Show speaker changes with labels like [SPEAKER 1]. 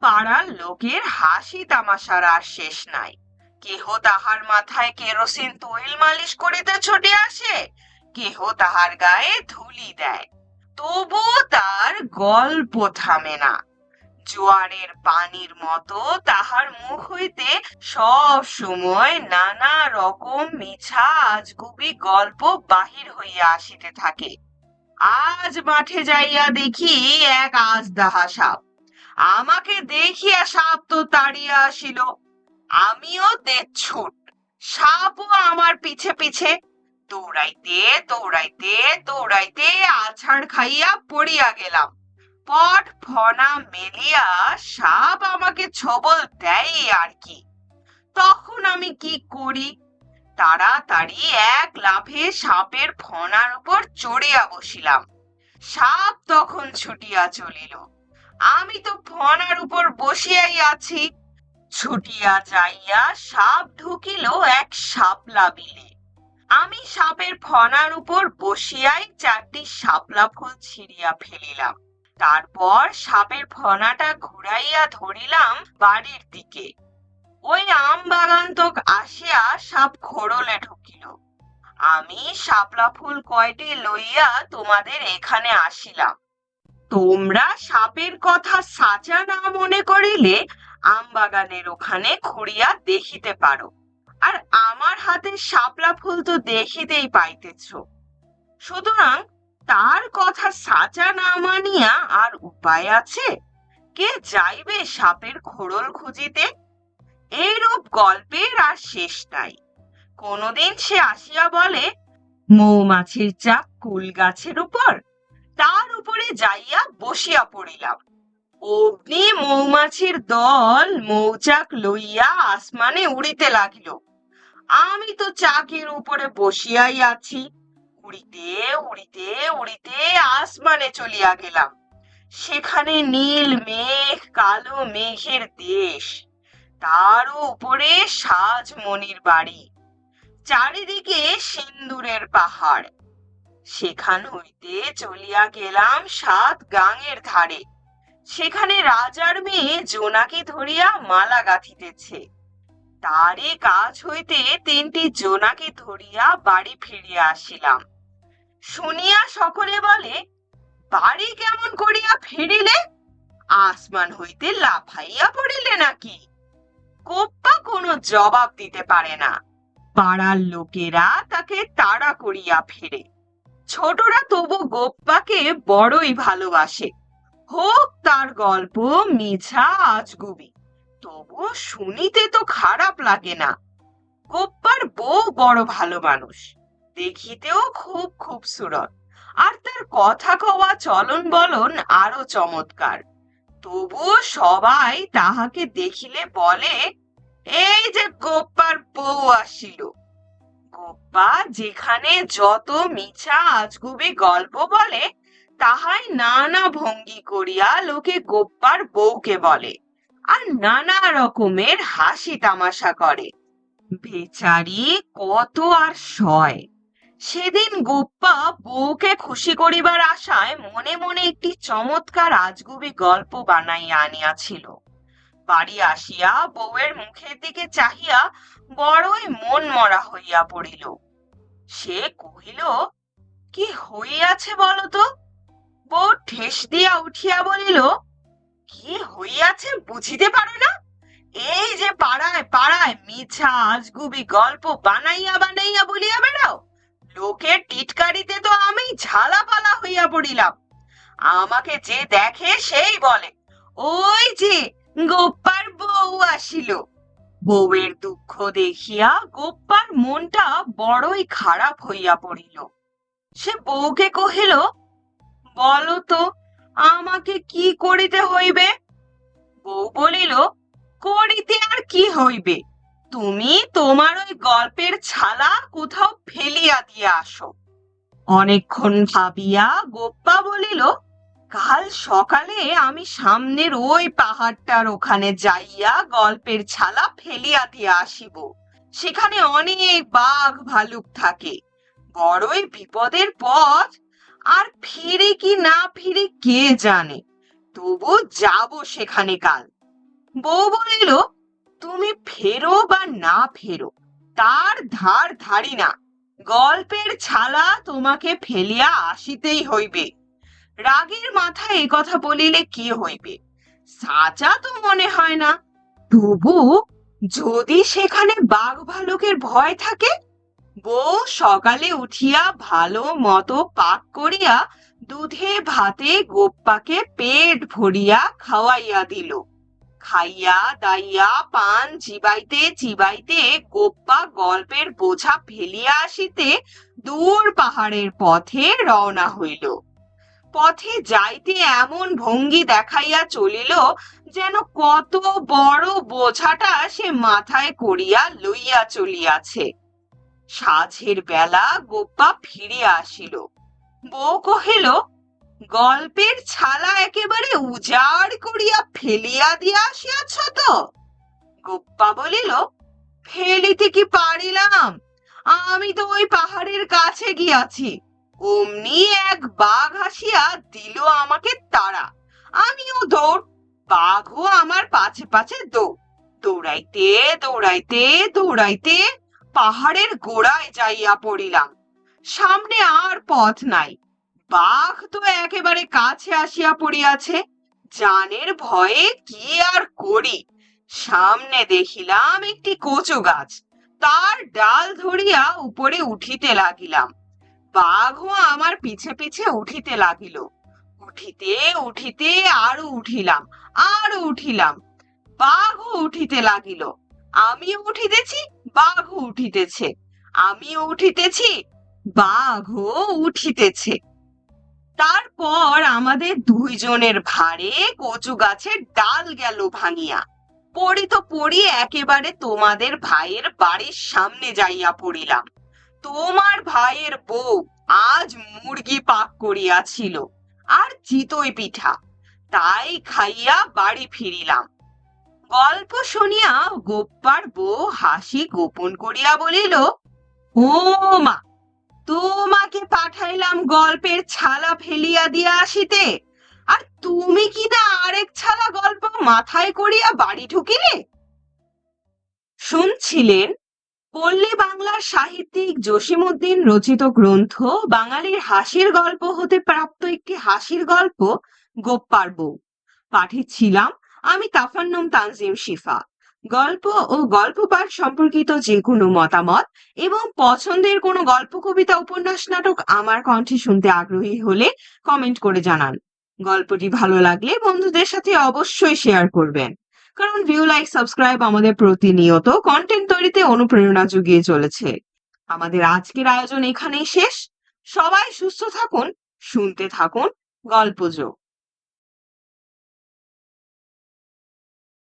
[SPEAKER 1] পাড়ার লোকের হাসি তামাশার আর শেষ নাই। কেহ তাহার মাথায় কেরোসিন তৈল মালিশ করিতে ছুটে আসে, কেহ তাহার গায়ে ধুলি দেয়, তবু তার গল্প থামে না। জোয়ারের পানির মতো তাহার মুখ হইতে সব সময় নানা রকম মিছা আজগুবি গল্প বাহির হইয়া আসিতে থাকে। আজ মাঠে যাইয়া দেখি এক আজদাহা সাপ। আমাকে দেখিয়া সাপ তো তাড়িয়া আসিল, আমিও তেছুট, সাপও আমার পিছে পিছে। দৌড়াইতে দৌড়াইতে দৌড়াইতে আছাড় খাইয়া পড়িয়া গেলাম। পট ফনা মেলিয়া সাপ আমাকে ছবল দেয় আর কি। তখন আমি কি করি? তাড়াতাড়ি এক লাফে সাপের ফনার উপর চড়িয়া বসিলাম। সাপ তখন ছুটিয়া চলিল, আমি তো ফনার উপর বসিয়াই আছি। ছুটিয়া যাইয়া সাপ ঢুকিল এক শাপলা বিলে। আমি সাপের ফনার উপর বসিয়াই চারটি শাপলা ফুল ছিঁড়িয়া ফেলিলাম। তারপর সাপের ফনাটা ঘুরাইয়া ধরিলাম বাড়ির দিকে। ওই আম বাগান তক আসিয়া সাপ খোড়লে ঢুকিল। আমি শাপলা ফুল কয়টি লইয়া তোমাদের এখানে আসিলাম। তোমরা সাপের কথা সাচা না মনে করিলে আম বাগানের ওখানে খুঁড়িয়া দেখিতে পারো। আর আমার হাতে শাপলা ফুল তো দেখিতেই পাইতেছ। সুতরাং তার কথা সাচা না মানিয়া আর উপায় আছে? কে যাইবে সাপের খোড়ল খুঁজিতে? এইরূপ গল্পের আর শেষ নাই। কোনদিন সে আসিয়া বলে, মৌমাছির চাক কুল গাছের উপর, তার উপরে যাইয়া বসিয়া পড়িলাম। অগ্নি মৌমাছির দল মৌচাক লইয়া আসমানে উড়িতে লাগিল। আমি তো চাকের উপরে বসিয়াই আছি। উড়িতে উড়িতে উড়িতে আসমানে চলিয়া গেলাম। সেখানে নীল মেঘ, কালো মেঘের দেশ, তারও উপরে সাজমণির বাড়ি, চারিদিকে সিন্দুরের পাহাড়। সেখান হইতে চলিয়া গেলাম 7 গাঙের ধারে। সেখানে রাজার মেয়ে জোনাকি ধরিয়া মালা গাঁথিতেছে। তারই কাছ হইতে 3টি জোনাকি ধরিয়া বাড়ি ফিরিয়া আসিলাম। শুনিয়া সকলে বলে, বাড়ি কেমন করিয়া ফিরিলে? আসমান হইতে লাফাইয়া পড়িলে নাকি? কোপ্পা কোনো জবাব দিতে পারে না। পাড়ার লোকেরা তাকে তাড়া করিয়া ফিরে। ছোটরা তবু গোপ্পাকে বড়ই ভালোবাসে। হোক তার গল্প মিছা আজগুবি, তবু শুনিতে তো খারাপ লাগে না। গোপ্পার বউ বড় ভালো মানুষ, দেখিতেও খুব খুবসুরত, আর তার কথা কওয়া চলন বলন আরো চমৎকার। তবু সবাই তাহাকে দেখিলে বলে, এই যে গোপ্পার বউ আসিল। গোপ্পা যেখানে যত মিছা আজগুবি গল্প বলে, তাহাই নানা ভঙ্গি করিয়া লোকে গোপ্পার বউকে বলে, আর নানা রকমের হাসি তামাশা করে। বেচারি কত আর সয়। সেদিন গোপ্পা বউকে খুশি করিবার আশায় মনে মনে একটি চমৎকার আজগুবি গল্প বানাইয়া আনিয়াছিল। বাড়ি আসিয়া বউয়ের মুখের দিকে চাহিয়া বড়ই মন মরা হইয়া পড়িল। সে কহিল, কি হইয়াছে বলো তো? বউ ঠেস দিয়া উঠিয়া বলিল, কি হইয়াছে বুঝিতে পারো না? এই যে পাড়ায় পাড়ায় মিছা আজগুবি গল্প বানাইয়া বানাইয়া বলিয়া বেড়াও। লোকের টিটকারিতে তো আমি ঝালাপালা হইয়া পড়িলাম। আমাকে যে দেখে সেই বলে, ওই যে গোপ্পার বউ আসিল। বউয়ের দুঃখ দেখিয়া গোপ্পার মনটা বড়ই খারাপ হইয়া পড়িল। সে বউকে কহিল, বলো তো আমাকে কি করিতে হইবে? বউ বলিল, করিতে আর কি হইবে, তুমি তোমার ওই গল্পের ছালা কোথাও ফেলিয়া দিয়ে আসো। অনেকক্ষণ ভাবিয়া গোপ্পা বলিল, কাল সকালে আমি সামনের ওই পাহাড়টার ওখানে যাইয়া গল্পের ছালা ফেলিয়া দিয়ে আসিব। সেখানে অনেক বাঘ ভালুক থাকে, বড়ই বিপদের পথ, আর ফিরে কি না ফিরে কে জানে। তবু যাব সেখানে কাল। বউ বলিল, তুমি ফেরো বা না ফেরো, তার ধার ধারি না। গল্পের ছালা তোমাকে ফেলিয়া আসিতেই হইবে। রাগের মাথায় এ কথা বলিলে কি হইবে? সাচা তো মনে হয় না। তবু যদি সেখানে বাঘ ভালুকের ভয় থাকে? বউ সকালে উঠিয়া ভালো মতো পাক করিয়া দুধে ভাতে গোপ্পাকে পেট ভরিয়া খাওয়াইয়া দিল। খাইয়া দাইয়া পান চিবাইতে চিবাইতে গোপ্পা গল্পের বোঝা ফেলিয়া আসিতে দূর পাহাড়ের পথে রওনা হইল। পথে যাইতে এমন ভঙ্গি দেখাইয়া চলিল যেন কত বড় বোঝাটা সে মাথায় করিয়া লইয়া চলিয়াছে। সাঁঝের বেলা গোপ্পা ফিরিয়া আসিল। বউ কহিল, গল্পের ছালা একেবারে উজাড় করিয়া ফেলিয়া দিয়া আসিয়াছ তো? গোপ্পা বলিল, ফেলিতে কি পারিলাম? আমি তো ওই পাহাড়ের কাছে গিয়াছি, অমনি এক বাঘ আসিয়া দিল আমাকে তাড়া। আমিও দৌড়, বাঘও আমার পাছে পাছে দৌড়। দৌড়াইতে দৌড়াইতে দৌড়াইতে পাহাড়ের গোড়ায় যাইয়া পড়িলাম। সামনে আর পথ নাই, বাঘ তো একেবারে কাছে আসিয়া পড়িয়াছে। জানের ভয়ে কি আর করি, সামনে দেখিলাম একটি কচু গাছ, তার ডাল ধরিয়া উপরে উঠিতে লাগিলাম। বাঘও আমার পিছে পিছে উঠিতে লাগিল। উঠিতে উঠিতে আরো উঠিলাম, আরো উঠিলাম। বাঘও উঠিতে লাগিল। আমিও উঠিতেছি, বাঘও উঠিতেছে। আমিও উঠিতেছি, বাঘও উঠিতেছে। তারপর আমাদের দুইজনের ভারে কচু গাছের ডাল গেল ভাঙিয়া। পড়ি তো পড়ি একেবারে তোমাদের ভাইয়ের বাড়ির সামনে যাইয়া পড়িলাম। তোমার ভাইয়ের বউ আজ মুরগি পাক করিয়াছিল আর চিতই পিঠা, তাই খাইয়া বাড়ি ফিরিলাম। গল্প শুনিয়া গোপ্পার বউ হাসি গোপন করিয়া বলিল, ও মা, তোমাকে পাঠাইলাম গল্পের ছালা ফেলিয়া দিয়া আসিতে, আর তুমি কি না আরেক ছালা গল্প মাথায় করিয়া বাড়ি ঢুকিলে? শুনছিলেন পল্লী বাংলার সাহিত্যিক জসিমউদ্দিন রচিত গ্রন্থ বাঙালির হাসির গল্প হতে প্রাপ্ত একটি হাসির গল্প গোপ্পার বউ। পাঠে ছিলাম আমি তাফান্নুম তানজিম শিফা। গল্প ও গল্প পাঠ সম্পর্কিত যে কোনো মতামত এবং পছন্দের কোনো গল্প কবিতা উপন্যাস নাটক আমার কণ্ঠে শুনতে আগ্রহী হলে কমেন্ট করে জানান। গল্পটি ভালো লাগলে বন্ধুদের সাথে অবশ্যই শেয়ার করবেন, কারণ ভিউ লাইক সাবস্ক্রাইব আমাদের প্রতিনিয়ত কন্টেন্ট তৈরিতে অনুপ্রেরণা জুগিয়ে চলেছে। আমাদের আজকের আয়োজন এখানেই শেষ। সবাই সুস্থ থাকুন, শুনতে থাকুন গল্পজো।